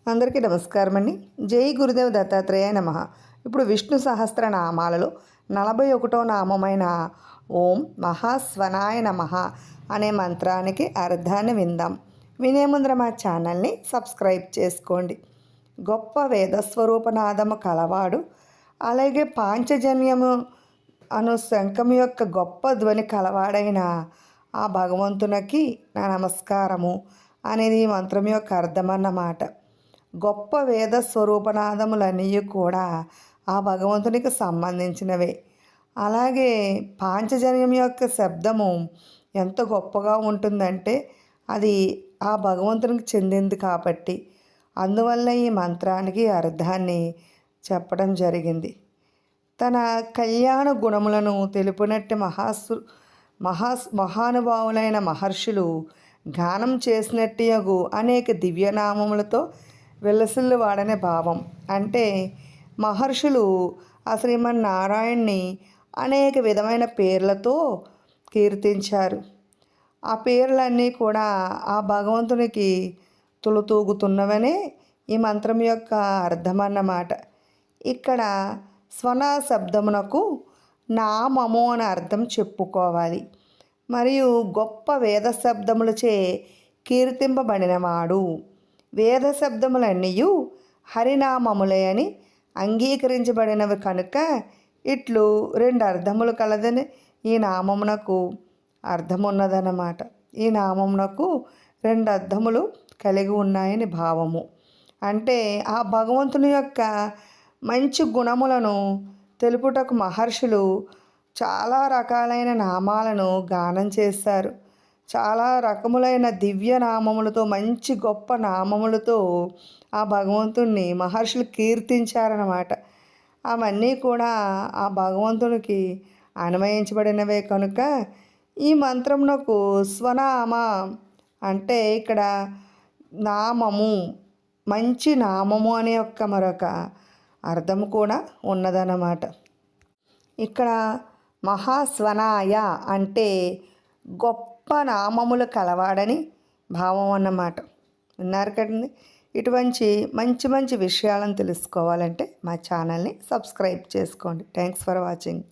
అందరికీ నమస్కారం అండి. జై గురుదేవ్ దత్తాత్రేయ నమః. ఇప్పుడు విష్ణు సహస్రనామాలలో 41వ నామమైన ఓం మహాస్వనాయ నమః అనే మంత్రానికి అర్థాన్ని విందాం. వినే ముందర మా ఛానల్ని సబ్స్క్రైబ్ చేసుకోండి. గొప్ప వేదస్వరూపనాదము కలవాడు, అలాగే పాంచజన్యము అను శంఖం యొక్క గొప్ప ధ్వని కలవాడైన ఆ భగవంతునికి నా నమస్కారము అనేది ఈ మంత్రం యొక్క అర్థం అన్నమాట. గొప్ప వేద స్వరూపనాదములన్నీ కూడా ఆ భగవంతునికి సంబంధించినవే. అలాగే పాంచజన్యం యొక్క శబ్దము ఎంత గొప్పగా ఉంటుందంటే అది ఆ భగవంతునికి చెందింది కాబట్టి అందువల్ల ఈ మంత్రానికి అర్థాన్ని చెప్పడం జరిగింది. తన కళ్యాణ గుణములను తెలుపునట్టి మహానుభావులైన మహర్షులు గానం చేసినట్టు అనేక దివ్యనామములతో విలసిల్లువాడనే భావం. అంటే మహర్షులు ఆ శ్రీమన్నారాయణ్ణి అనేక విధమైన పేర్లతో కీర్తించారు. ఆ పేర్లన్నీ కూడా ఆ భగవంతునికి తులుతూగుతున్నవనే ఈ మంత్రం యొక్క అర్థం అన్నమాట. ఇక్కడ స్వన శబ్దమునకు నామము అని అర్థం చెప్పుకోవాలి. మరియు గొప్ప వేద శబ్దములచే కీర్తింపబడినవాడు. వేద శబ్దములన్నీ హరినామములే అని అంగీకరించబడినవి కనుక ఇట్లు రెండు అర్థములు కలదని ఈ నామమునకు అర్థమున్నదన్నమాట. ఈ నామమునకు రెండు అర్థములు కలిగి ఉన్నాయని భావము. అంటే ఆ భగవంతుని యొక్క మంచి గుణములను తెలుపుటకు మహర్షులు చాలా రకాలైన నామాలను గానం చేశారు. చాలా రకములైన దివ్య నామములతో, మంచి గొప్ప నామములతో ఆ భగవంతుణ్ణి మహర్షులు కీర్తించారన్నమాట. అవన్నీ కూడా ఆ భగవంతునికి అన్వయించబడినవే కనుక ఈ మంత్రమునకు స్వనామ అంటే ఇక్కడ నామము, మంచి నామము అనే యొక్క మరొక అర్థం కూడా ఉన్నదన్నమాట. ఇక్కడ మహాస్వనాయ అంటే గొప్ప నామములు కలవాడని భావం అన్నమాట. విన్నారు కదండి. ఇటువంటి మంచి మంచి విషయాలను తెలుసుకోవాలంటే మా ఛానల్ని సబ్స్క్రైబ్ చేసుకోండి. Thanks for watching.